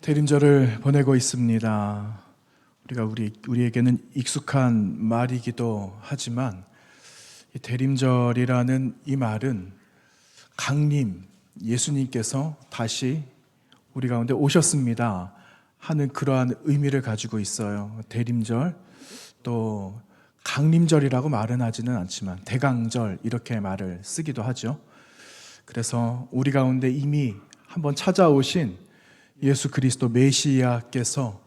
대림절을 보내고 있습니다. 우리에게는 익숙한 말이기도 하지만 이 대림절이라는 이 말은 강림, 예수님께서 다시 우리 가운데 오셨습니다 하는 그러한 의미를 가지고 있어요. 대림절, 또 강림절이라고 말은 하지는 않지만 대강절 이렇게 말을 쓰기도 하죠. 그래서 우리 가운데 이미 한번 찾아오신 예수 그리스도 메시아께서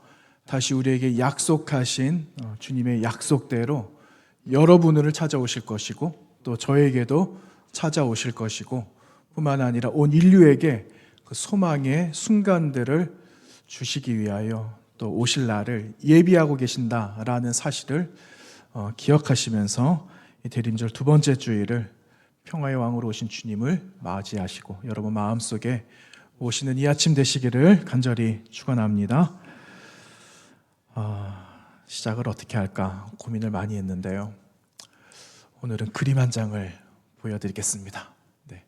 다시 우리에게 약속하신 주님의 약속대로 여러분을 찾아오실 것이고, 또 저에게도 찾아오실 것이고, 뿐만 아니라 온 인류에게 그 소망의 순간들을 주시기 위하여 또 오실 날을 예비하고 계신다라는 사실을 기억하시면서 이 대림절 두 번째 주일을 평화의 왕으로 오신 주님을 맞이하시고 여러분 마음속에 오시는 이 아침 되시기를 간절히 축원합니다. 시작을 어떻게 할까 고민을 많이 했는데요. 오늘은 그림 한 장을 보여드리겠습니다. 네.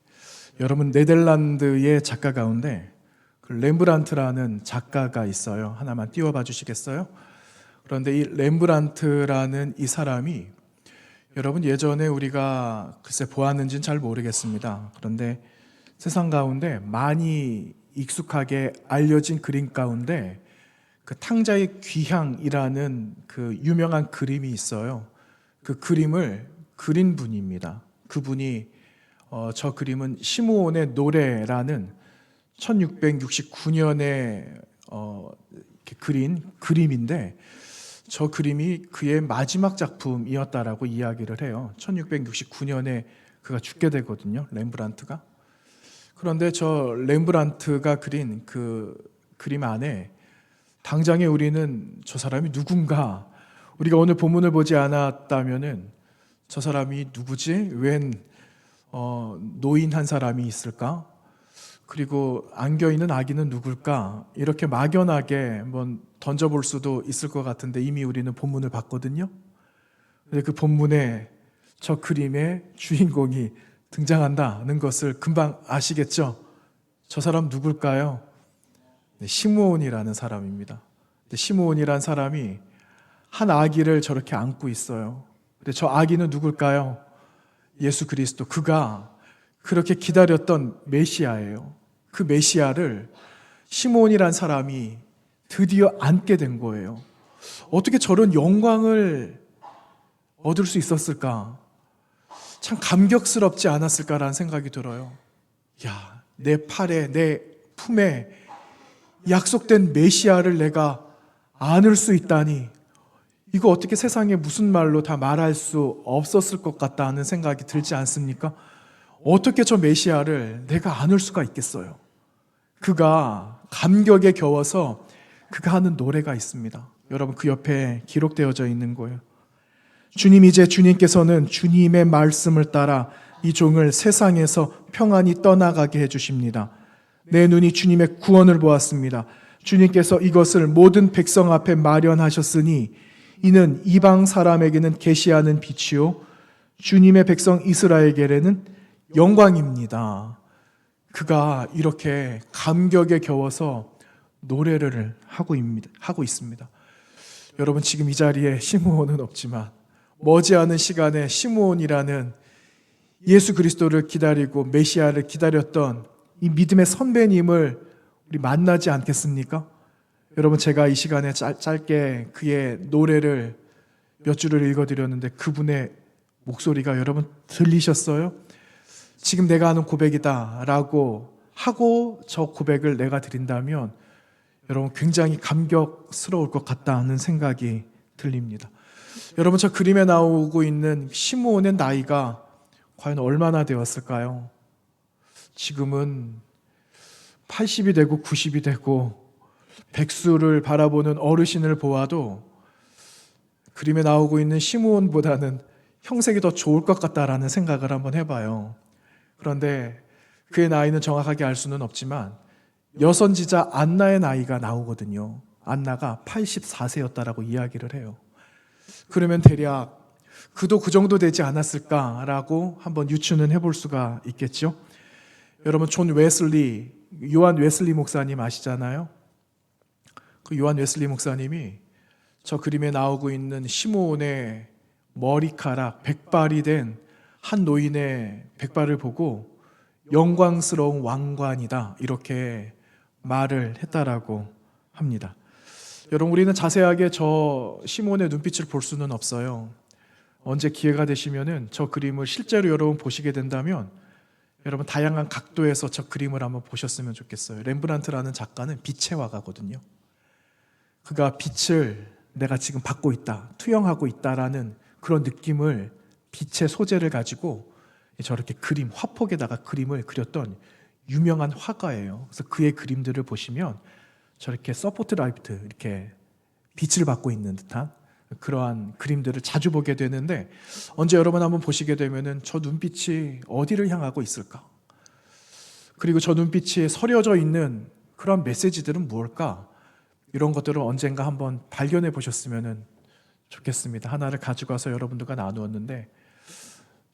여러분, 네덜란드의 작가 가운데 그 렘브란트라는 작가가 있어요. 하나만 띄워봐 주시겠어요? 그런데 이 렘브란트라는 이 사람이 여러분 예전에 우리가 글쎄 보았는지는 잘 모르겠습니다. 그런데 세상 가운데 많이 익숙하게 알려진 그림 가운데 그 탕자의 귀향이라는 그 유명한 그림이 있어요. 그 그림을 그린 분입니다. 그분이 저 그림은 시므온의 노래라는 1669년에 그린 그림인데, 저 그림이 그의 마지막 작품이었다라고 이야기를 해요. 1669년에 그가 죽게 되거든요, 렘브란트가. 그런데 저 렘브란트가 그린 그 그림 안에 당장에 우리는 저 사람이 누군가, 우리가 오늘 본문을 보지 않았다면은 저 사람이 누구지? 웬 노인 한 사람이 있을까? 그리고 안겨있는 아기는 누굴까? 이렇게 막연하게 한번 던져볼 수도 있을 것 같은데 이미 우리는 본문을 봤거든요. 근데 그 본문에 저 그림의 주인공이 등장한다는 것을 금방 아시겠죠? 저 사람 누굴까요? 네, 시므온이라는 사람입니다. 시므온이라는 사람이 한 아기를 저렇게 안고 있어요. 근데 저 아기는 누굴까요? 예수 그리스도, 그가 그렇게 기다렸던 메시아예요. 그 메시아를 시므온이라는 사람이 드디어 안게 된 거예요. 어떻게 저런 영광을 얻을 수 있었을까? 참 감격스럽지 않았을까라는 생각이 들어요. 야, 내 팔에, 내 품에 약속된 메시아를 내가 안을 수 있다니, 이거 어떻게 세상에 무슨 말로 다 말할 수 없었을 것 같다는 생각이 들지 않습니까? 어떻게 저 메시아를 내가 안을 수가 있겠어요? 그가 감격에 겨워서 그가 하는 노래가 있습니다. 여러분, 그 옆에 기록되어져 있는 거예요. 주님, 이제 주님께서는 주님의 말씀을 따라 이 종을 세상에서 평안히 떠나가게 해주십니다. 내 눈이 주님의 구원을 보았습니다. 주님께서 이것을 모든 백성 앞에 마련하셨으니 이는 이방 사람에게는 계시하는 빛이요 주님의 백성 이스라엘에게는 영광입니다. 그가 이렇게 감격에 겨워서 노래를 하고 있습니다. 여러분, 지금 이 자리에 시므온은 없지만 머지않은 시간에 시므온이라는 예수 그리스도를 기다리고 메시아를 기다렸던 이 믿음의 선배님을 우리 만나지 않겠습니까? 여러분, 제가 이 시간에 짧게 그의 노래를 몇 줄을 읽어드렸는데 그분의 목소리가 여러분 들리셨어요? 지금 내가 하는 고백이다 라고 하고 저 고백을 내가 드린다면 여러분 굉장히 감격스러울 것 같다는 생각이 들립니다. 여러분, 저 그림에 나오고 있는 시므온의 나이가 과연 얼마나 되었을까요? 지금은 80이 되고 90이 되고 백수를 바라보는 어르신을 보아도 그림에 나오고 있는 시므온보다는 형색이 더 좋을 것 같다라는 생각을 한번 해봐요. 그런데 그의 나이는 정확하게 알 수는 없지만 여선지자 안나의 나이가 나오거든요. 안나가 84세였다라고 이야기를 해요. 그러면 대략 그도 그 정도 되지 않았을까라고 한번 유추는 해볼 수가 있겠죠. 여러분, 요한 웨슬리 목사님 아시잖아요. 그 요한 웨슬리 목사님이 저 그림에 나오고 있는 시므온의 머리카락, 백발이 된 한 노인의 백발을 보고 영광스러운 왕관이다 이렇게 말을 했다라고 합니다. 여러분, 우리는 자세하게 저 시므온의 눈빛을 볼 수는 없어요. 언제 기회가 되시면은 저 그림을 실제로 여러분 보시게 된다면 여러분 다양한 각도에서 저 그림을 한번 보셨으면 좋겠어요. 렘브란트라는 작가는 빛의 화가거든요. 그가 빛을 내가 지금 받고 있다, 투영하고 있다라는 그런 느낌을, 빛의 소재를 가지고 저렇게 그림, 화폭에다가 그림을 그렸던 유명한 화가예요. 그래서 그의 그림들을 보시면 저렇게 서포트 라이트, 이렇게 빛을 받고 있는 듯한 그러한 그림들을 자주 보게 되는데, 언제 여러분 한번 보시게 되면은 저 눈빛이 어디를 향하고 있을까? 그리고 저 눈빛이 서려져 있는 그런 메시지들은 무엇일까? 이런 것들을 언젠가 한번 발견해 보셨으면 좋겠습니다. 하나를 가지고 와서 여러분들과 나누었는데,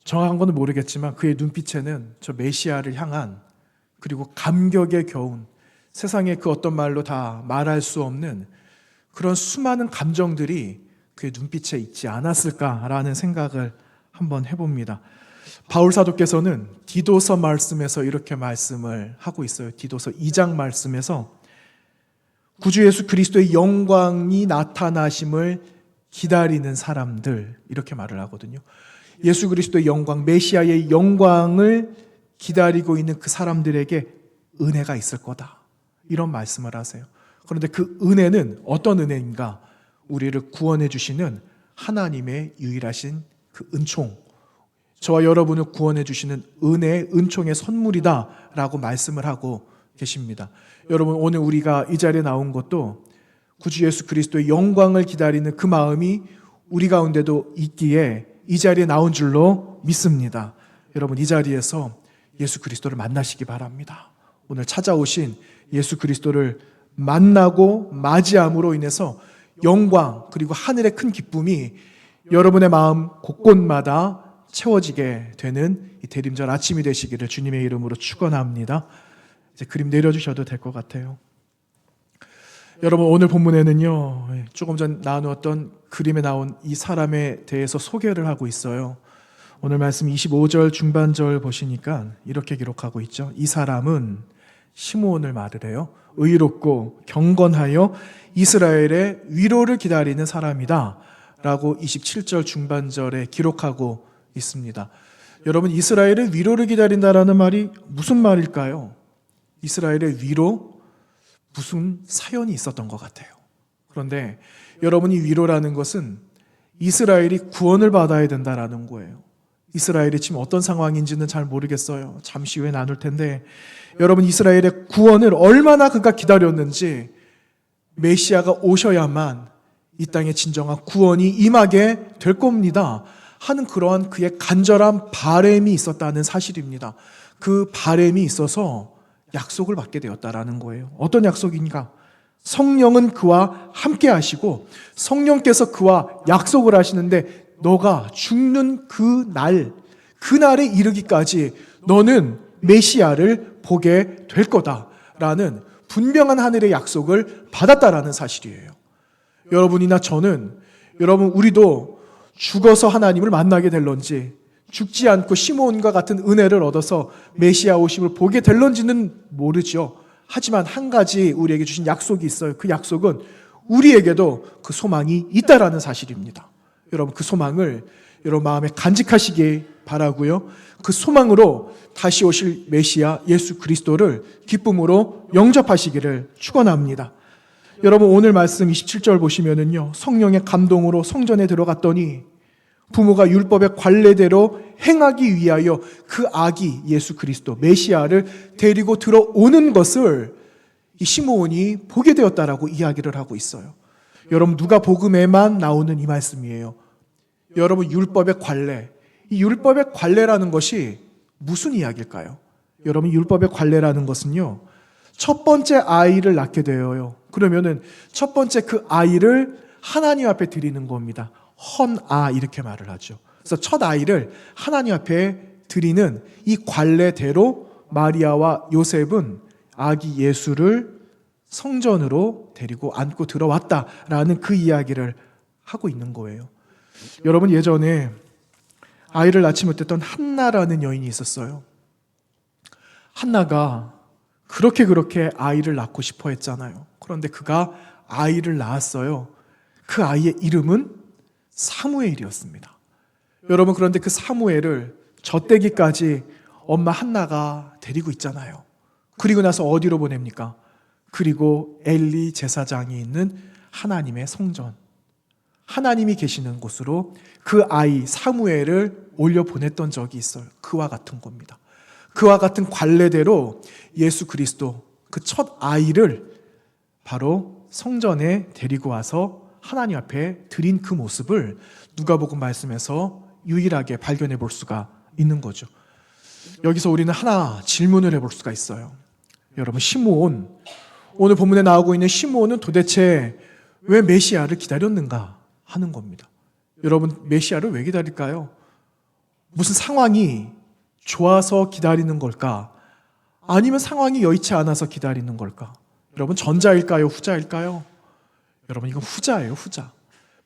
정확한 건 모르겠지만 그의 눈빛에는 저 메시아를 향한, 그리고 감격에 겨운, 세상에 그 어떤 말로 다 말할 수 없는 그런 수많은 감정들이 그의 눈빛에 있지 않았을까라는 생각을 한번 해봅니다. 바울 사도께서는 디도서 말씀에서 이렇게 말씀을 하고 있어요. 디도서 2장 말씀에서 구주 예수 그리스도의 영광이 나타나심을 기다리는 사람들, 이렇게 말을 하거든요. 예수 그리스도의 영광, 메시아의 영광을 기다리고 있는 그 사람들에게 은혜가 있을 거다, 이런 말씀을 하세요. 그런데 그 은혜는 어떤 은혜인가? 우리를 구원해 주시는 하나님의 유일하신 그 은총, 저와 여러분을 구원해 주시는 은혜의 은총의 선물이다 라고 말씀을 하고 계십니다. 여러분, 오늘 우리가 이 자리에 나온 것도 구주 예수 그리스도의 영광을 기다리는 그 마음이 우리 가운데도 있기에 이 자리에 나온 줄로 믿습니다. 여러분, 이 자리에서 예수 그리스도를 만나시기 바랍니다. 오늘 찾아오신 예수 그리스도를 만나고 맞이함으로 인해서 영광, 그리고 하늘의 큰 기쁨이 여러분의 마음 곳곳마다 채워지게 되는 이 대림절 아침이 되시기를 주님의 이름으로 축원합니다. 이제 그림 내려주셔도 될 것 같아요. 여러분, 오늘 본문에는요, 조금 전 나누었던 그림에 나온 이 사람에 대해서 소개를 하고 있어요. 오늘 말씀 25절 중반절 보시니까 이렇게 기록하고 있죠. 이 사람은, 시므온을 말을 해요, 의롭고 경건하여 이스라엘의 위로를 기다리는 사람이다 라고 27절 중반절에 기록하고 있습니다. 여러분, 이스라엘의 위로를 기다린다라는 말이 무슨 말일까요? 이스라엘의 위로, 무슨 사연이 있었던 것 같아요. 그런데 여러분, 이 위로라는 것은 이스라엘이 구원을 받아야 된다라는 거예요. 이스라엘이 지금 어떤 상황인지는 잘 모르겠어요. 잠시 후에 나눌 텐데, 여러분, 이스라엘의 구원을 얼마나 그가 기다렸는지, 메시아가 오셔야만 이 땅에 진정한 구원이 임하게 될 겁니다 하는 그러한 그의 간절한 바람이 있었다는 사실입니다. 그 바람이 있어서 약속을 받게 되었다라는 거예요. 어떤 약속인가? 성령은 그와 함께 하시고 성령께서 그와 약속을 하시는데, 너가 죽는 그날에 이르기까지 너는 메시아를 보게 될 거다라는 분명한 하늘의 약속을 받았다라는 사실이에요. 여러분이나 저는, 여러분 우리도 죽어서 하나님을 만나게 될런지, 죽지 않고 시므온과 같은 은혜를 얻어서 메시아 오심을 보게 될런지는 모르죠. 하지만 한 가지 우리에게 주신 약속이 있어요. 그 약속은 우리에게도 그 소망이 있다라는 사실입니다. 여러분, 그 소망을 여러분 마음에 간직하시기 바라고요. 그 소망으로 다시 오실 메시아 예수 그리스도를 기쁨으로 영접하시기를 축원합니다. 여러분, 오늘 말씀 27절 보시면은요, 성령의 감동으로 성전에 들어갔더니 부모가 율법의 관례대로 행하기 위하여 그 아기 예수 그리스도 메시아를 데리고 들어오는 것을 이 시므온이 보게 되었다라고 이야기를 하고 있어요. 여러분, 누가복음에만 나오는 이 말씀이에요. 여러분, 율법의 관례, 이 율법의 관례라는 것이 무슨 이야기일까요? 여러분, 율법의 관례라는 것은요, 첫 번째 아이를 낳게 되어요. 그러면은 첫 번째 그 아이를 하나님 앞에 드리는 겁니다. 헌아, 이렇게 말을 하죠. 그래서 첫 아이를 하나님 앞에 드리는 이 관례대로 마리아와 요셉은 아기 예수를 성전으로 데리고 안고 들어왔다라는 그 이야기를 하고 있는 거예요. 여러분, 예전에 아이를 낳지 못했던 한나라는 여인이 있었어요. 한나가 그렇게 아이를 낳고 싶어 했잖아요. 그런데 그가 아이를 낳았어요. 그 아이의 이름은 사무엘이었습니다. 여러분, 그런데 그 사무엘을 젖대기까지 엄마 한나가 데리고 있잖아요. 그리고 나서 어디로 보냅니까? 그리고 엘리 제사장이 있는 하나님의 성전, 하나님이 계시는 곳으로 그 아이 사무엘을 올려보냈던 적이 있어요. 그와 같은 겁니다. 그와 같은 관례대로 예수 그리스도, 그 첫 아이를 바로 성전에 데리고 와서 하나님 앞에 드린 그 모습을 누가복음 말씀에서 유일하게 발견해 볼 수가 있는 거죠. 여기서 우리는 하나 질문을 해볼 수가 있어요. 여러분, 시므온, 오늘 본문에 나오고 있는 시므온은 도대체 왜 메시아를 기다렸는가 하는 겁니다. 여러분, 메시아를 왜 기다릴까요? 무슨 상황이 좋아서 기다리는 걸까? 아니면 상황이 여의치 않아서 기다리는 걸까? 여러분, 전자일까요? 후자일까요? 여러분, 이건 후자예요, 후자.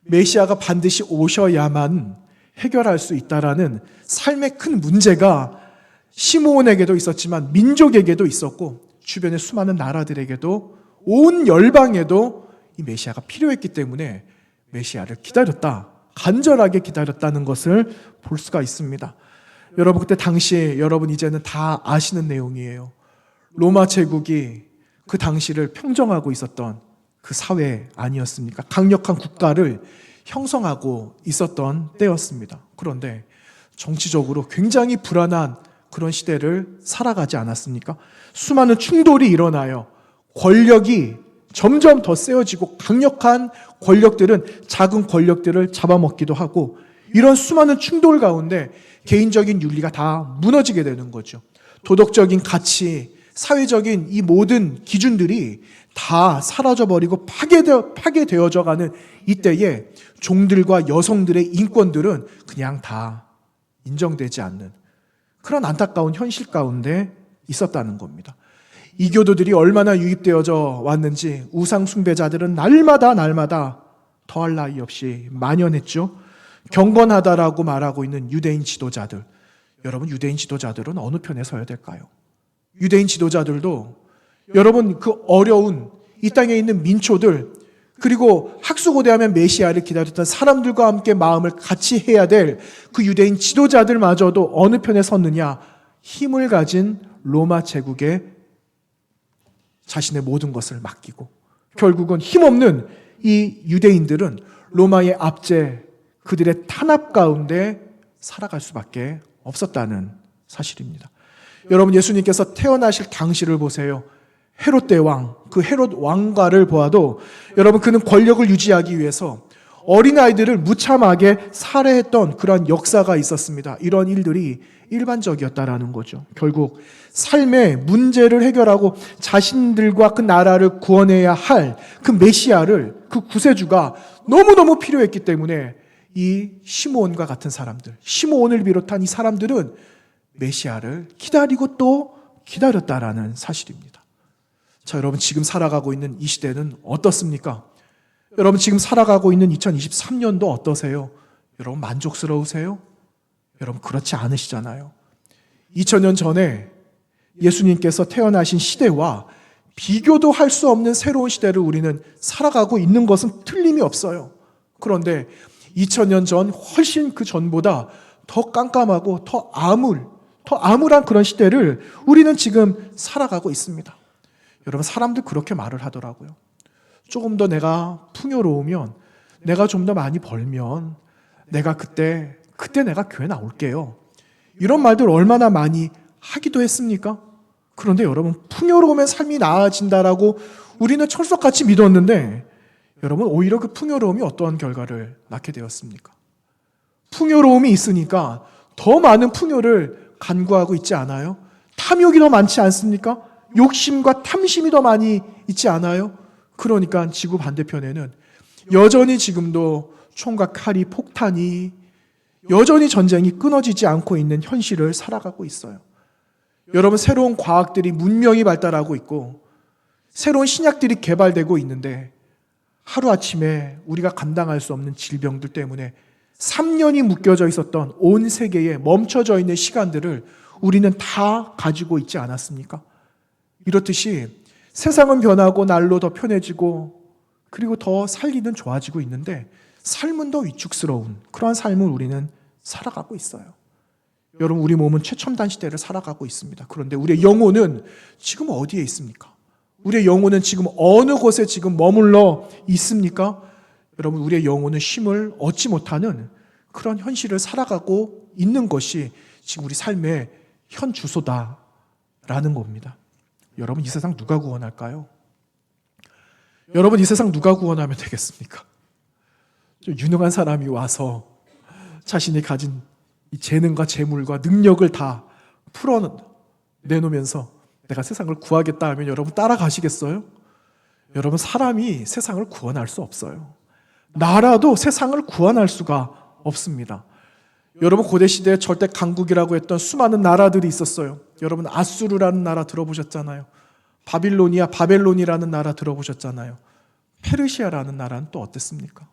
메시아가 반드시 오셔야만 해결할 수 있다라는 삶의 큰 문제가 시므온에게도 있었지만 민족에게도 있었고 주변의 수많은 나라들에게도, 온 열방에도 이 메시아가 필요했기 때문에 메시아를 기다렸다, 간절하게 기다렸다는 것을 볼 수가 있습니다. 여러분, 그때 당시에 여러분 이제는 다 아시는 내용이에요. 로마 제국이 그 당시를 평정하고 있었던 그 사회 아니었습니까? 강력한 국가를 형성하고 있었던 때였습니다. 그런데 정치적으로 굉장히 불안한 그런 시대를 살아가지 않았습니까? 수많은 충돌이 일어나요. 권력이 점점 더 세워지고 강력한 권력들은 작은 권력들을 잡아먹기도 하고, 이런 수많은 충돌 가운데 개인적인 윤리가 다 무너지게 되는 거죠. 도덕적인 가치, 사회적인 이 모든 기준들이 다 사라져버리고 파괴되어져 가는 이때에 종들과 여성들의 인권들은 그냥 다 인정되지 않는 그런 안타까운 현실 가운데 있었다는 겁니다. 이교도들이 얼마나 유입되어져 왔는지 우상 숭배자들은 날마다 더할 나위 없이 만연했죠. 경건하다라고 말하고 있는 유대인 지도자들, 여러분, 유대인 지도자들은 어느 편에 서야 될까요? 유대인 지도자들도 여러분, 그 어려운 이 땅에 있는 민초들, 그리고 학수고대하면 메시아를 기다렸던 사람들과 함께 마음을 같이 해야 될 그 유대인 지도자들마저도 어느 편에 섰느냐? 힘을 가진 로마 제국에 자신의 모든 것을 맡기고, 결국은 힘없는 이 유대인들은 로마의 압제, 그들의 탄압 가운데 살아갈 수밖에 없었다는 사실입니다. 여러분, 예수님께서 태어나실 당시를 보세요. 헤롯 대왕, 그 헤롯 왕가를 보아도 여러분, 그는 권력을 유지하기 위해서 어린아이들을 무참하게 살해했던 그러한 역사가 있었습니다. 이런 일들이 일반적이었다라는 거죠. 결국 삶의 문제를 해결하고 자신들과 그 나라를 구원해야 할 그 메시아를, 그 구세주가 너무너무 필요했기 때문에 이 시므온과 같은 사람들, 시므온을 비롯한 이 사람들은 메시아를 기다리고 또 기다렸다라는 사실입니다. 자, 여러분, 지금 살아가고 있는 이 시대는 어떻습니까? 여러분, 지금 살아가고 있는 2023년도 어떠세요? 여러분, 만족스러우세요? 여러분, 그렇지 않으시잖아요. 2000년 전에 예수님께서 태어나신 시대와 비교도 할 수 없는 새로운 시대를 우리는 살아가고 있는 것은 틀림이 없어요. 그런데 2000년 전, 훨씬 그 전보다 더 깜깜하고 더 암울한 그런 시대를 우리는 지금 살아가고 있습니다. 여러분, 사람들 그렇게 말을 하더라고요. 조금 더 내가 풍요로우면, 내가 좀 더 많이 벌면 내가 그때 내가 교회 나올게요. 이런 말들 얼마나 많이 하기도 했습니까? 그런데 여러분, 풍요로우면 삶이 나아진다라고 우리는 철석같이 믿었는데, 여러분, 오히려 그 풍요로움이 어떠한 결과를 낳게 되었습니까? 풍요로움이 있으니까 더 많은 풍요를 간구하고 있지 않아요? 탐욕이 더 많지 않습니까? 욕심과 탐심이 더 많이 있지 않아요? 그러니까 지구 반대편에는 여전히 지금도 총과 칼이, 폭탄이, 여전히 전쟁이 끊어지지 않고 있는 현실을 살아가고 있어요. 여러분, 새로운 과학들이 문명이 발달하고 있고, 새로운 신약들이 개발되고 있는데 하루아침에 우리가 감당할 수 없는 질병들 때문에 3년이 묶여져 있었던 온 세계에 멈춰져 있는 시간들을 우리는 다 가지고 있지 않았습니까? 이렇듯이 세상은 변하고 날로 더 편해지고 그리고 더 살기는 좋아지고 있는데 삶은 더 위축스러운 그러한 삶을 우리는 살아가고 있어요. 여러분, 우리 몸은 최첨단 시대를 살아가고 있습니다. 그런데 우리의 영혼은 지금 어디에 있습니까? 우리의 영혼은 지금 어느 곳에 지금 머물러 있습니까? 여러분, 우리의 영혼은 쉼을 얻지 못하는 그런 현실을 살아가고 있는 것이 지금 우리 삶의 현 주소다라는 겁니다. 여러분, 이 세상 누가 구원할까요? 여러분, 이 세상 누가 구원하면 되겠습니까? 좀 유능한 사람이 와서 자신이 가진 이 재능과 재물과 능력을 다 풀어내놓으면서 내가 세상을 구하겠다 하면 여러분 따라가시겠어요? 여러분, 사람이 세상을 구원할 수 없어요. 나라도 세상을 구원할 수가 없습니다. 여러분, 고대시대에 절대 강국이라고 했던 수많은 나라들이 있었어요. 여러분, 아수르라는 나라 들어보셨잖아요. 바벨론이라는 나라 들어보셨잖아요. 페르시아라는 나라는 또 어땠습니까?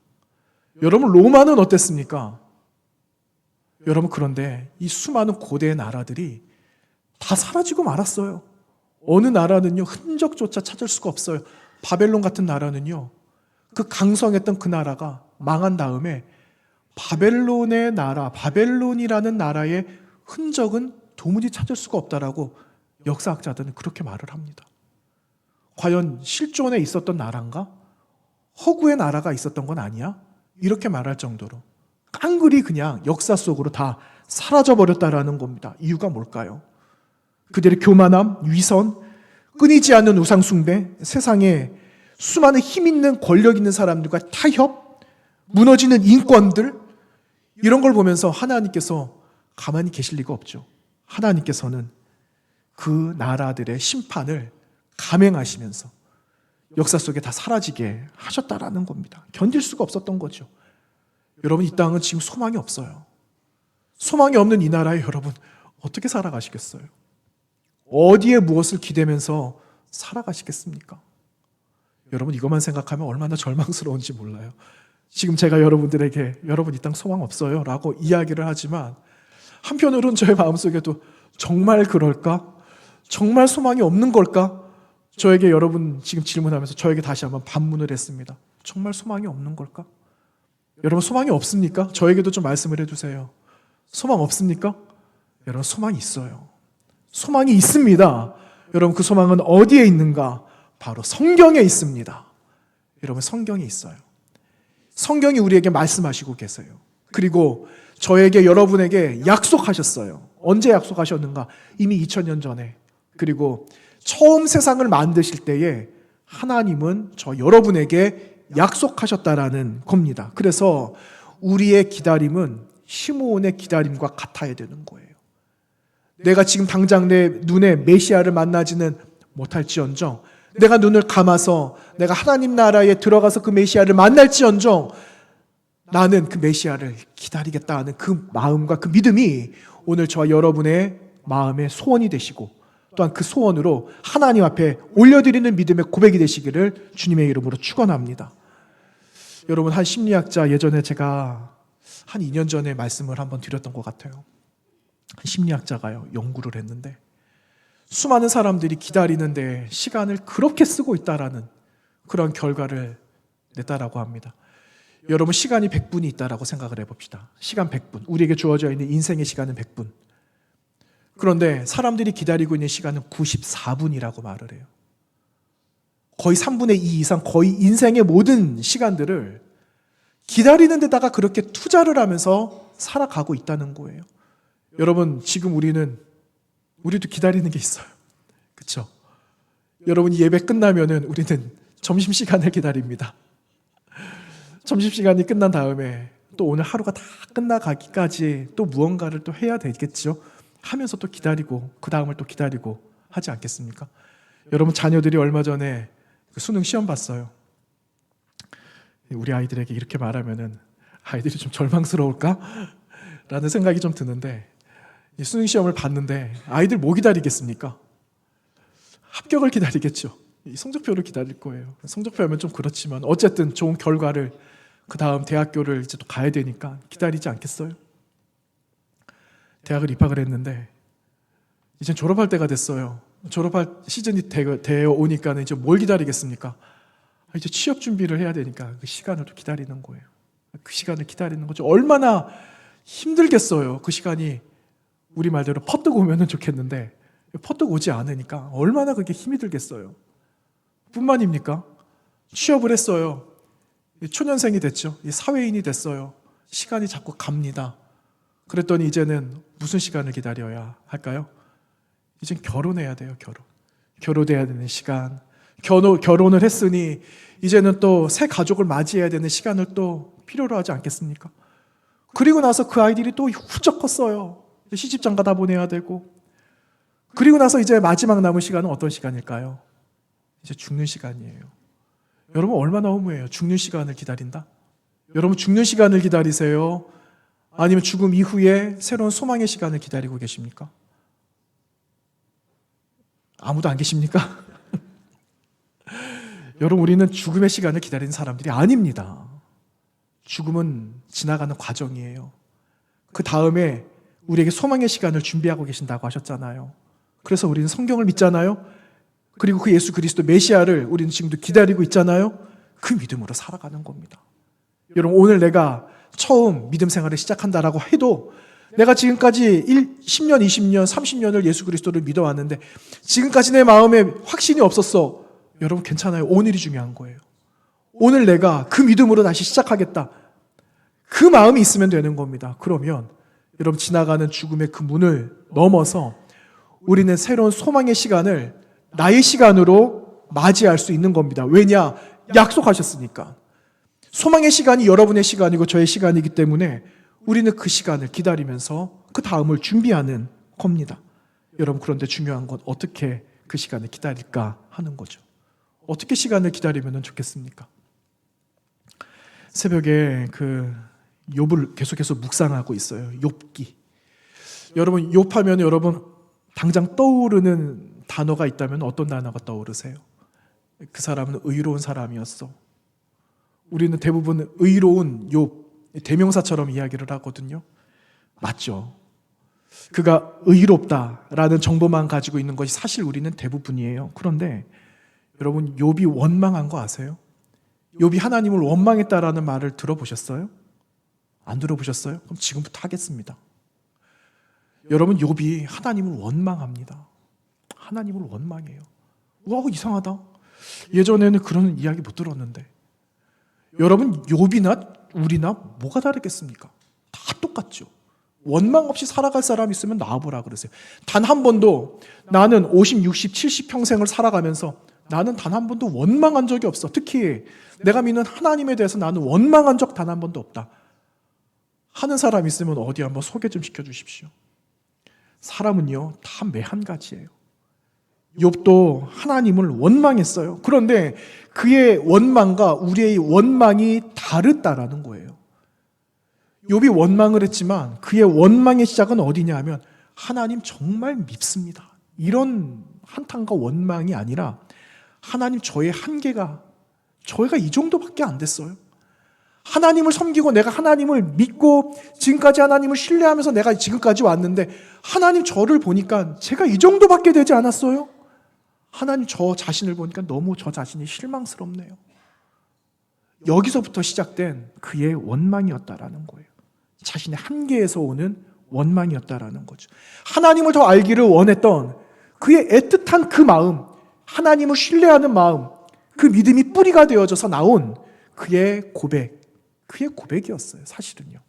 여러분, 로마는 어땠습니까? 여러분, 그런데 이 수많은 고대의 나라들이 다 사라지고 말았어요. 어느 나라는요, 흔적조차 찾을 수가 없어요. 바벨론 같은 나라는요, 그 강성했던 그 나라가 망한 다음에 바벨론의 나라, 바벨론이라는 나라의 흔적은 도무지 찾을 수가 없다라고 역사학자들은 그렇게 말을 합니다. 과연 실존에 있었던 나라인가? 허구의 나라가 있었던 건 아니야? 이렇게 말할 정도로 깡그리 그냥 역사 속으로 다 사라져버렸다라는 겁니다. 이유가 뭘까요? 그들의 교만함, 위선, 끊이지 않는 우상숭배, 세상에 수많은 힘 있는 권력 있는 사람들과 타협, 무너지는 인권들, 이런 걸 보면서 하나님께서 가만히 계실 리가 없죠. 하나님께서는 그 나라들의 심판을 감행하시면서 역사 속에 다 사라지게 하셨다라는 겁니다. 견딜 수가 없었던 거죠. 여러분, 이 땅은 지금 소망이 없어요. 소망이 없는 이 나라에 여러분 어떻게 살아가시겠어요? 어디에 무엇을 기대면서 살아가시겠습니까? 여러분, 이것만 생각하면 얼마나 절망스러운지 몰라요. 지금 제가 여러분들에게 여러분 이 땅 소망 없어요 라고 이야기를 하지만 한편으로는 저의 마음속에도 정말 그럴까? 정말 소망이 없는 걸까? 저에게 여러분 지금 질문하면서 저에게 다시 한번 반문을 했습니다. 정말 소망이 없는 걸까? 여러분, 소망이 없습니까? 저에게도 좀 말씀을 해주세요. 소망 없습니까? 여러분, 소망이 있어요. 소망이 있습니다. 여러분, 그 소망은 어디에 있는가? 바로 성경에 있습니다. 여러분, 성경에 있어요. 성경이 우리에게 말씀하시고 계세요. 그리고 저에게 여러분에게 약속하셨어요. 언제 약속하셨는가? 이미 2000년 전에. 그리고 처음 세상을 만드실 때에 하나님은 저 여러분에게 약속하셨다라는 겁니다. 그래서 우리의 기다림은 시므온의 기다림과 같아야 되는 거예요. 내가 지금 당장 내 눈에 메시아를 만나지는 못할지언정, 내가 눈을 감아서 내가 하나님 나라에 들어가서 그 메시아를 만날지언정 나는 그 메시아를 기다리겠다 하는 그 마음과 그 믿음이 오늘 저와 여러분의 마음의 소원이 되시고 또한 그 소원으로 하나님 앞에 올려드리는 믿음의 고백이 되시기를 주님의 이름으로 축원합니다. 여러분, 한 심리학자, 예전에 제가 한 2년 전에 말씀을 한번 드렸던 것 같아요. 한 심리학자가요, 연구를 했는데 수많은 사람들이 기다리는데 시간을 그렇게 쓰고 있다라는 그런 결과를 냈다라고 합니다. 여러분, 시간이 100분이 있다라고 생각을 해봅시다. 시간 100분. 우리에게 주어져 있는 인생의 시간은 100분. 그런데 사람들이 기다리고 있는 시간은 94분이라고 말을 해요. 거의 3분의 2 이상, 거의 인생의 모든 시간들을 기다리는 데다가 그렇게 투자를 하면서 살아가고 있다는 거예요. 여러분, 지금 우리도 기다리는 게 있어요. 그렇죠? 여러분, 예배 끝나면은 우리는 점심시간을 기다립니다. 점심시간이 끝난 다음에 또 오늘 하루가 다 끝나가기까지 또 무언가를 또 해야 되겠죠. 하면서 또 기다리고 그 다음을 또 기다리고 하지 않겠습니까? 여러분, 자녀들이 얼마 전에 수능 시험 봤어요. 우리 아이들에게 이렇게 말하면은 아이들이 좀 절망스러울까? 라는 생각이 좀 드는데, 수능 시험을 봤는데 아이들 뭐 기다리겠습니까? 합격을 기다리겠죠. 이 성적표를 기다릴 거예요. 성적표 하면 좀 그렇지만 어쨌든 좋은 결과를, 그 다음 대학교를 이제 또 가야 되니까 기다리지 않겠어요? 대학을 입학을 했는데 이제 졸업할 때가 됐어요. 졸업할 시즌이 되어 오니까 이제 뭘 기다리겠습니까? 이제 취업 준비를 해야 되니까 그 시간을 또 기다리는 거예요. 그 시간을 기다리는 거죠. 얼마나 힘들겠어요. 그 시간이 우리 말대로 퍼뜩 오면 좋겠는데 퍼뜩 오지 않으니까 얼마나 그게 힘이 들겠어요. 뿐만입니까? 취업을 했어요. 초년생이 됐죠. 사회인이 됐어요. 시간이 자꾸 갑니다. 그랬더니 이제는 무슨 시간을 기다려야 할까요? 이젠 결혼해야 돼요. 결혼해야 되는 시간. 결혼을 했으니 이제는 또 새 가족을 맞이해야 되는 시간을 또 필요로 하지 않겠습니까? 그리고 나서 그 아이들이 또 훌쩍 컸어요. 시집장가 다 보내야 되고. 그리고 나서 이제 마지막 남은 시간은 어떤 시간일까요? 이제 죽는 시간이에요. 여러분 얼마나 허무해요. 죽는 시간을 기다린다? 여러분 죽는 시간을 기다리세요? 아니면 죽음 이후에 새로운 소망의 시간을 기다리고 계십니까? 아무도 안 계십니까? 여러분 우리는 죽음의 시간을 기다리는 사람들이 아닙니다. 죽음은 지나가는 과정이에요. 그 다음에 우리에게 소망의 시간을 준비하고 계신다고 하셨잖아요. 그래서 우리는 성경을 믿잖아요. 그리고 그 예수 그리스도 메시아를 우리는 지금도 기다리고 있잖아요. 그 믿음으로 살아가는 겁니다. 여러분 오늘 내가 처음 믿음 생활을 시작한다라고 해도 내가 지금까지 10년, 20년, 30년을 예수 그리스도를 믿어왔는데 지금까지 내 마음에 확신이 없었어. 여러분 괜찮아요. 오늘이 중요한 거예요. 오늘 내가 그 믿음으로 다시 시작하겠다. 그 마음이 있으면 되는 겁니다. 그러면 여러분 지나가는 죽음의 그 문을 넘어서 우리는 새로운 소망의 시간을 나의 시간으로 맞이할 수 있는 겁니다. 왜냐? 약속하셨으니까. 소망의 시간이 여러분의 시간이고 저의 시간이기 때문에 우리는 그 시간을 기다리면서 그 다음을 준비하는 겁니다. 여러분 그런데 중요한 건 어떻게 그 시간을 기다릴까 하는 거죠. 어떻게 시간을 기다리면 좋겠습니까? 새벽에 그 욥을 계속해서 묵상하고 있어요. 욥기. 여러분 욥하면 여러분 당장 떠오르는 단어가 있다면 어떤 단어가 떠오르세요? 그 사람은 의로운 사람이었어. 우리는 대부분 의로운 욥 대명사처럼 이야기를 하거든요. 맞죠? 그가 의롭다라는 정보만 가지고 있는 것이 사실 우리는 대부분이에요. 그런데 여러분 욥이 원망한 거 아세요? 욥이 하나님을 원망했다라는 말을 들어보셨어요? 안 들어보셨어요? 그럼 지금부터 하겠습니다. 여러분 욥이 하나님을 원망합니다. 하나님을 원망해요. 와 이상하다. 예전에는 그런 이야기 못 들었는데. 여러분 욥이나 우리나 뭐가 다르겠습니까? 다 똑같죠. 원망 없이 살아갈 사람 있으면 나와보라 그러세요. 단 한 번도 나는 50, 60, 70 평생을 살아가면서 나는 단 한 번도 원망한 적이 없어. 특히 내가 믿는 하나님에 대해서 나는 원망한 적 단 한 번도 없다 하는 사람 있으면 어디 한번 소개 좀 시켜주십시오. 사람은요 다 매 한 가지예요. 욥도 하나님을 원망했어요. 그런데 그의 원망과 우리의 원망이 다르다라는 거예요. 욥이 원망을 했지만 그의 원망의 시작은 어디냐 하면 하나님 정말 밉습니다. 이런 한탄과 원망이 아니라 하나님 저의 한계가 저희가 이 정도밖에 안 됐어요. 하나님을 섬기고 내가 하나님을 믿고 지금까지 하나님을 신뢰하면서 내가 지금까지 왔는데 하나님 저를 보니까 제가 이 정도밖에 되지 않았어요? 하나님 저 자신을 보니까 너무 저 자신이 실망스럽네요. 여기서부터 시작된 그의 원망이었다라는 거예요. 자신의 한계에서 오는 원망이었다라는 거죠. 하나님을 더 알기를 원했던 그의 애틋한 그 마음, 하나님을 신뢰하는 마음, 그 믿음이 뿌리가 되어져서 나온 그의 고백, 그의 고백이었어요. 사실은요.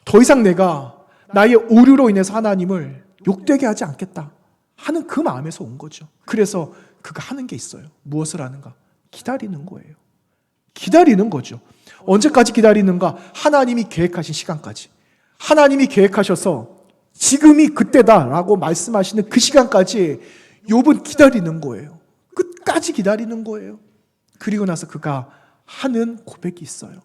더 이상 내가 나의 오류로 인해서 하나님을 욕되게 하지 않겠다 하는 그 마음에서 온 거죠. 그래서 그가 하는 게 있어요. 무엇을 하는가? 기다리는 거예요. 기다리는 거죠. 언제까지 기다리는가? 하나님이 계획하신 시간까지. 하나님이 계획하셔서 지금이 그때다라고 말씀하시는 그 시간까지 욥은 기다리는 거예요. 끝까지 기다리는 거예요. 그리고 나서 그가 하는 고백이 있어요.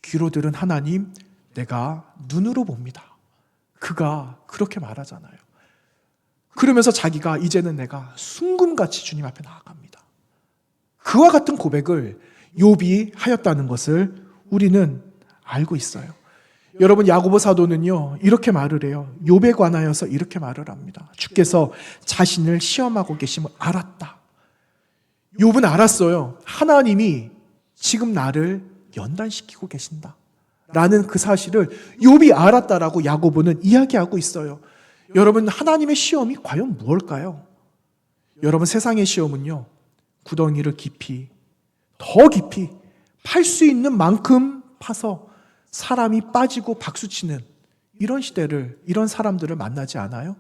귀로 들은 하나님, 내가 눈으로 봅니다. 그가 그렇게 말하잖아요. 그러면서 자기가 이제는 내가 순금같이 주님 앞에 나아갑니다. 그와 같은 고백을 욥이 하였다는 것을 우리는 알고 있어요. 여러분, 야고보 사도는요 이렇게 말을 해요. 욥에 관하여서 이렇게 말을 합니다. 주께서 자신을 시험하고 계심을 알았다. 욥은 알았어요. 하나님이 지금 나를 연단시키고 계신다 라는 그 사실을 욥이 알았다라고 야고보는 이야기하고 있어요. 여러분, 하나님의 시험이 과연 무엇일까요? 여러분, 세상의 시험은요 구덩이를 깊이, 더 깊이 팔 수 있는 만큼 파서 사람이 빠지고 박수치는 이런 시대를, 이런 사람들을 만나지 않아요?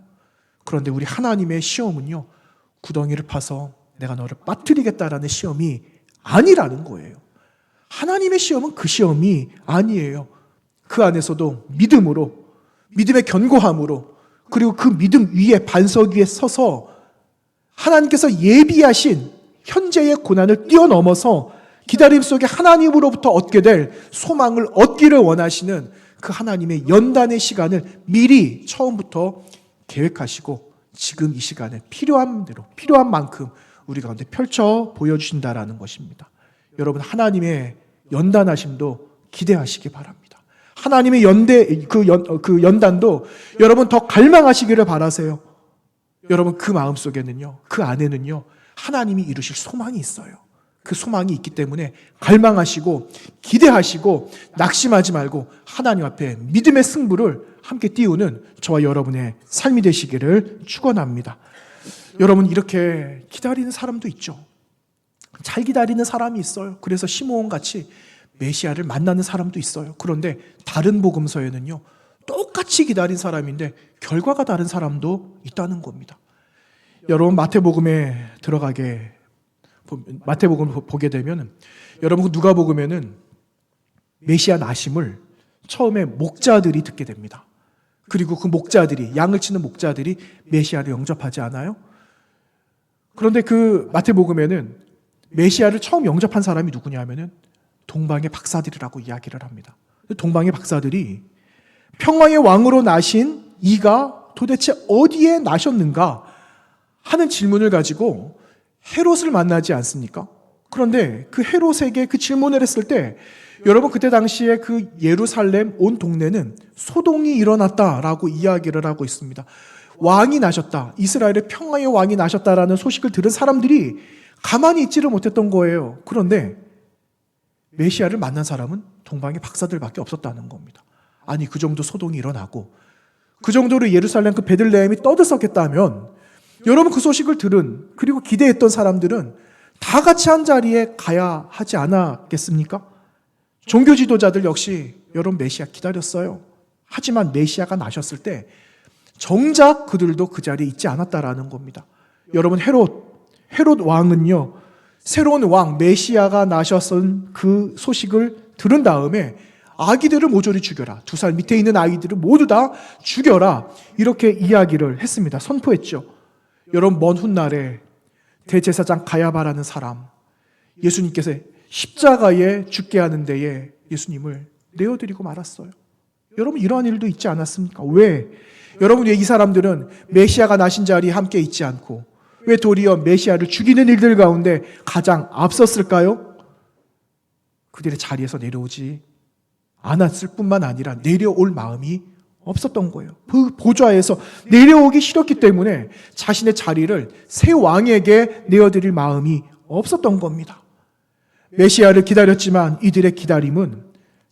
그런데 우리 하나님의 시험은요 구덩이를 파서 내가 너를 빠뜨리겠다라는 시험이 아니라는 거예요. 하나님의 시험은 그 시험이 아니에요. 그 안에서도 믿음으로, 믿음의 견고함으로, 그리고 그 믿음 위에, 반석 위에 서서 하나님께서 예비하신 현재의 고난을 뛰어넘어서 기다림 속에 하나님으로부터 얻게 될 소망을 얻기를 원하시는 그 하나님의 연단의 시간을 미리 처음부터 계획하시고 지금 이 시간에 필요한 대로, 필요한 만큼 우리 가운데 펼쳐 보여주신다라는 것입니다. 여러분, 하나님의 연단하심도 기대하시기 바랍니다. 하나님의 그 연단도 여러분 더 갈망하시기를 바라세요. 여러분, 그 마음속에는요, 그 안에는요 하나님이 이루실 소망이 있어요. 그 소망이 있기 때문에 갈망하시고 기대하시고 낙심하지 말고 하나님 앞에 믿음의 승부를 함께 띄우는 저와 여러분의 삶이 되시기를 축원합니다. 여러분, 이렇게 기다리는 사람도 있죠. 잘 기다리는 사람이 있어요. 그래서 시므온 같이 메시아를 만나는 사람도 있어요. 그런데 다른 복음서에는요 똑같이 기다린 사람인데 결과가 다른 사람도 있다는 겁니다. 여러분, 마태복음을 보게 되면 여러분 누가복음에는 메시아 나심을 처음에 목자들이 듣게 됩니다. 그리고 그 목자들이, 양을 치는 목자들이 메시아를 영접하지 않아요? 그런데 그 마태복음에는 메시아를 처음 영접한 사람이 누구냐면은 동방의 박사들이라고 이야기를 합니다. 동방의 박사들이 평화의 왕으로 나신 이가 도대체 어디에 나셨는가 하는 질문을 가지고 헤롯을 만나지 않습니까? 그런데 그 헤롯에게 그 질문을 했을 때 여러분, 그때 당시에 그 예루살렘 온 동네는 소동이 일어났다라고 이야기를 하고 있습니다. 왕이 나셨다, 이스라엘의 평화의 왕이 나셨다라는 소식을 들은 사람들이 가만히 있지를 못했던 거예요. 그런데 메시아를 만난 사람은 동방의 박사들밖에 없었다는 겁니다. 아니, 그 정도 소동이 일어나고 그 정도로 예루살렘 그 베들레헴이 떠들썩했다면 여러분, 그 소식을 들은, 그리고 기대했던 사람들은 다 같이 한 자리에 가야 하지 않았겠습니까? 종교 지도자들 역시 여러분 메시아 기다렸어요. 하지만 메시아가 나셨을 때 정작 그들도 그 자리에 있지 않았다라는 겁니다. 여러분, 헤롯 왕은요 새로운 왕 메시아가 나셨은 그 소식을 들은 다음에 아기들을 모조리 죽여라, 2살 밑에 있는 아이들을 모두 다 죽여라, 이렇게 이야기를 했습니다. 선포했죠. 여러분, 먼 훗날에 대제사장 가야바라는 사람, 예수님께서 십자가에 죽게 하는 데에 예수님을 내어드리고 말았어요. 여러분, 이러한 일도 있지 않았습니까? 왜? 여러분, 왜 이 사람들은 메시아가 나신 자리에 함께 있지 않고 왜 도리어 메시아를 죽이는 일들 가운데 가장 앞섰을까요? 그들의 자리에서 내려오지 않았을 뿐만 아니라 내려올 마음이 없었던 거예요. 그 보좌에서 내려오기 싫었기 때문에 자신의 자리를 새 왕에게 내어드릴 마음이 없었던 겁니다. 메시아를 기다렸지만 이들의 기다림은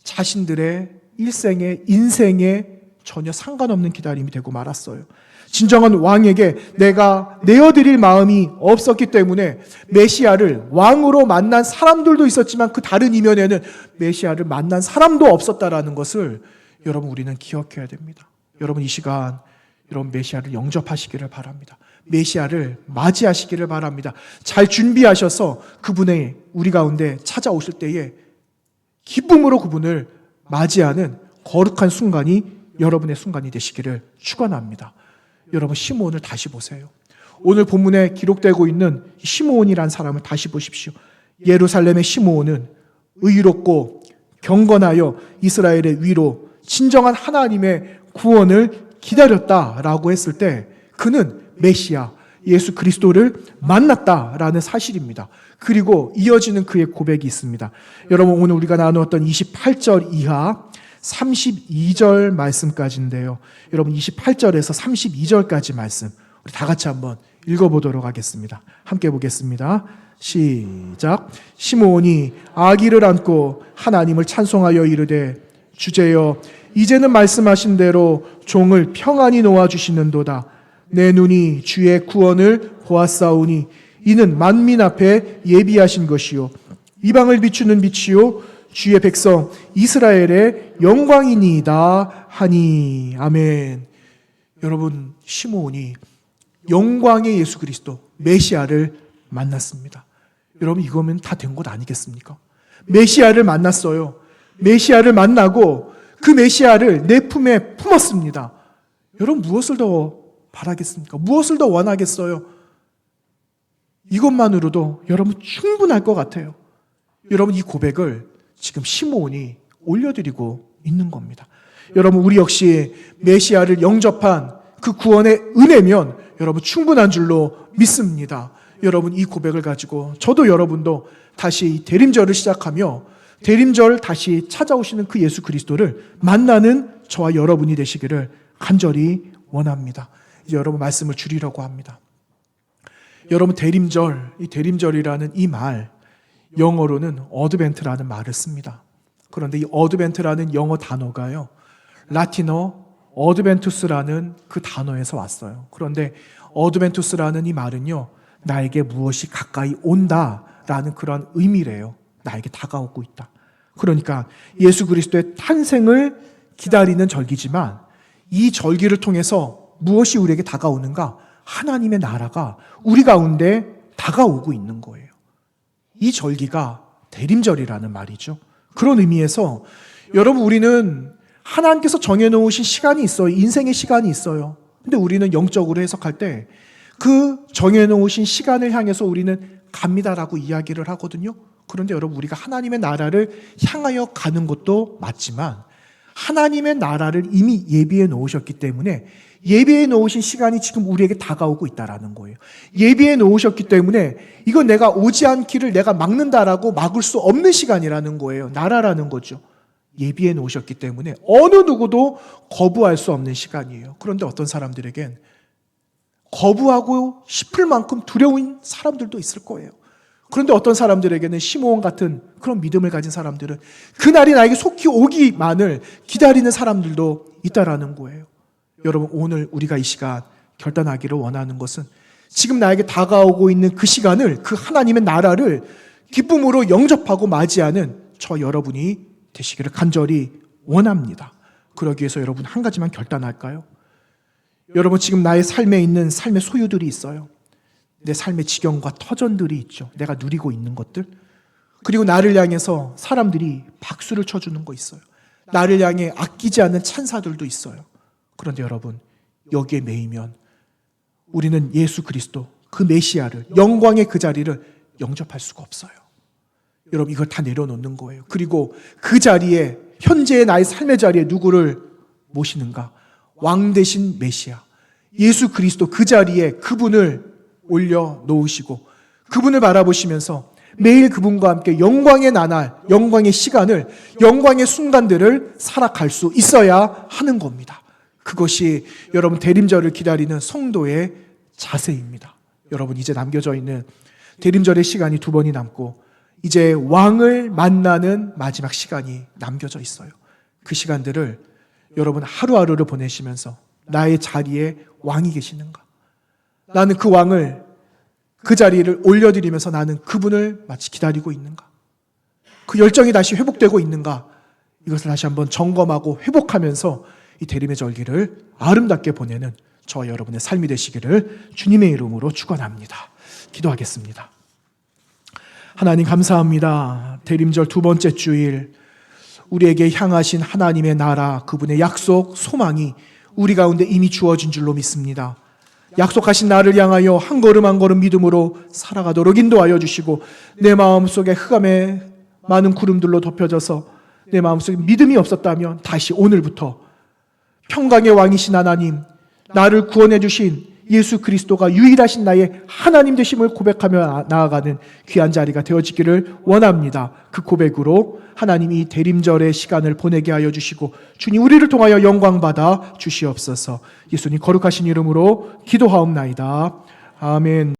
자신들의 일생의, 인생에 전혀 상관없는 기다림이 되고 말았어요. 진정한 왕에게 내가 내어드릴 마음이 없었기 때문에 메시아를 왕으로 만난 사람들도 있었지만 그 다른 이면에는 메시아를 만난 사람도 없었다라는 것을 여러분, 우리는 기억해야 됩니다. 여러분, 이 시간 여러분 메시아를 영접하시기를 바랍니다. 메시아를 맞이하시기를 바랍니다. 잘 준비하셔서 그분의 우리 가운데 찾아오실 때에 기쁨으로 그분을 맞이하는 거룩한 순간이 여러분의 순간이 되시기를 축원합니다. 여러분, 시므온을 다시 보세요. 오늘 본문에 기록되고 있는 시므온이라는 사람을 다시 보십시오. 예루살렘의 시므온은 의롭고 경건하여 이스라엘의 위로 진정한 하나님의 구원을 기다렸다라고 했을 때 그는 메시아 예수 그리스도를 만났다라는 사실입니다. 그리고 이어지는 그의 고백이 있습니다. 여러분, 오늘 우리가 나누었던 28절 이하 32절 말씀까지인데요. 여러분, 28절에서 32절까지 말씀 우리 다 같이 한번 읽어보도록 하겠습니다. 함께 보겠습니다. 시작. 시므온이 아기를 안고 하나님을 찬송하여 이르되, 주제여, 이제는 말씀하신 대로 종을 평안히 놓아주시는도다. 내 눈이 주의 구원을 보았사오니 이는 만민 앞에 예비하신 것이요 이방을 비추는 빛이요 주의 백성 이스라엘의 영광이니이다 하니. 아멘. 여러분, 시므온이 영광의 예수 그리스도 메시아를 만났습니다. 여러분, 이거면 다 된 것 아니겠습니까? 메시아를 만났어요. 메시아를 만나고 그 메시아를 내 품에 품었습니다. 여러분, 무엇을 더 바라겠습니까? 무엇을 더 원하겠어요? 이것만으로도 여러분 충분할 것 같아요. 여러분, 이 고백을 지금 시므온이 올려드리고 있는 겁니다. 여러분, 우리 역시 메시아를 영접한 그 구원의 은혜면 여러분 충분한 줄로 믿습니다. 여러분, 이 고백을 가지고 저도 여러분도 다시 대림절을 시작하며 대림절 다시 찾아오시는 그 예수 그리스도를 만나는 저와 여러분이 되시기를 간절히 원합니다. 이제 여러분 말씀을 줄이려고 합니다. 여러분, 대림절, 이 대림절이라는 이 말, 영어로는 어드벤트라는 말을 씁니다. 그런데 이 어드벤트라는 영어 단어가요, 라틴어 어드벤투스라는 그 단어에서 왔어요. 그런데 어드벤투스라는 이 말은요, 나에게 무엇이 가까이 온다라는 그런 의미래요. 나에게 다가오고 있다. 그러니까 예수 그리스도의 탄생을 기다리는 절기지만 이 절기를 통해서 무엇이 우리에게 다가오는가? 하나님의 나라가 우리 가운데 다가오고 있는 거예요. 이 절기가 대림절이라는 말이죠. 그런 의미에서 여러분, 우리는 하나님께서 정해놓으신 시간이 있어요. 인생의 시간이 있어요. 근데 우리는 영적으로 해석할 때 그 정해놓으신 시간을 향해서 우리는 갑니다라고 이야기를 하거든요. 그런데 여러분, 우리가 하나님의 나라를 향하여 가는 것도 맞지만 하나님의 나라를 이미 예비해 놓으셨기 때문에 예비해 놓으신 시간이 지금 우리에게 다가오고 있다라는 거예요. 예비해 놓으셨기 때문에 이건 내가 오지 않기를 내가 막는다라고 막을 수 없는 시간이라는 거예요. 나라라는 거죠. 예비해 놓으셨기 때문에 어느 누구도 거부할 수 없는 시간이에요. 그런데 어떤 사람들에겐 거부하고 싶을 만큼 두려운 사람들도 있을 거예요. 그런데 어떤 사람들에게는 시므온 같은 그런 믿음을 가진 사람들은 그날이 나에게 속히 오기만을 기다리는 사람들도 있다라는 거예요. 여러분, 오늘 우리가 이 시간 결단하기를 원하는 것은 지금 나에게 다가오고 있는 그 시간을, 그 하나님의 나라를 기쁨으로 영접하고 맞이하는 저 여러분이 되시기를 간절히 원합니다. 그러기 위해서 여러분 한 가지만 결단할까요? 여러분, 지금 나의 삶에 있는 삶의 소유들이 있어요. 내 삶의 지경과 터전들이 있죠. 내가 누리고 있는 것들. 그리고 나를 향해서 사람들이 박수를 쳐주는 거 있어요. 나를 향해 아끼지 않는 찬사들도 있어요. 그런데 여러분, 여기에 매이면 우리는 예수 그리스도, 그 메시아를, 영광의 그 자리를 영접할 수가 없어요. 여러분, 이걸 다 내려놓는 거예요. 그리고 그 자리에, 현재의 나의 삶의 자리에 누구를 모시는가? 왕 대신 메시아, 예수 그리스도, 그 자리에 그분을 올려놓으시고 그분을 바라보시면서 매일 그분과 함께 영광의 나날, 영광의 시간을, 영광의 순간들을 살아갈 수 있어야 하는 겁니다. 그것이 여러분 대림절을 기다리는 성도의 자세입니다. 여러분, 이제 남겨져 있는 대림절의 시간이 2번이 남고 이제 왕을 만나는 마지막 시간이 남겨져 있어요. 그 시간들을 여러분 하루하루를 보내시면서 나의 자리에 왕이 계시는가? 나는 그 왕을, 그 자리를 올려드리면서 나는 그분을 마치 기다리고 있는가? 그 열정이 다시 회복되고 있는가? 이것을 다시 한번 점검하고 회복하면서 이 대림의 절기를 아름답게 보내는 저와 여러분의 삶이 되시기를 주님의 이름으로 축원합니다. 기도하겠습니다. 하나님, 감사합니다. 대림절 2번째 주일, 우리에게 향하신 하나님의 나라, 그분의 약속, 소망이 우리 가운데 이미 주어진 줄로 믿습니다. 약속하신 나를 향하여 한 걸음 한 걸음 믿음으로 살아가도록 인도하여 주시고, 내 마음속에 흑암의 많은 구름들로 덮여져서 내 마음속에 믿음이 없었다면 다시 오늘부터 평강의 왕이신 하나님, 나를 구원해 주신 예수 그리스도가 유일하신 나의 하나님 되심을 고백하며 나아가는 귀한 자리가 되어지기를 원합니다. 그 고백으로 하나님이 대림절의 시간을 보내게 하여 주시고 주님 우리를 통하여 영광받아 주시옵소서. 예수님 거룩하신 이름으로 기도하옵나이다. 아멘.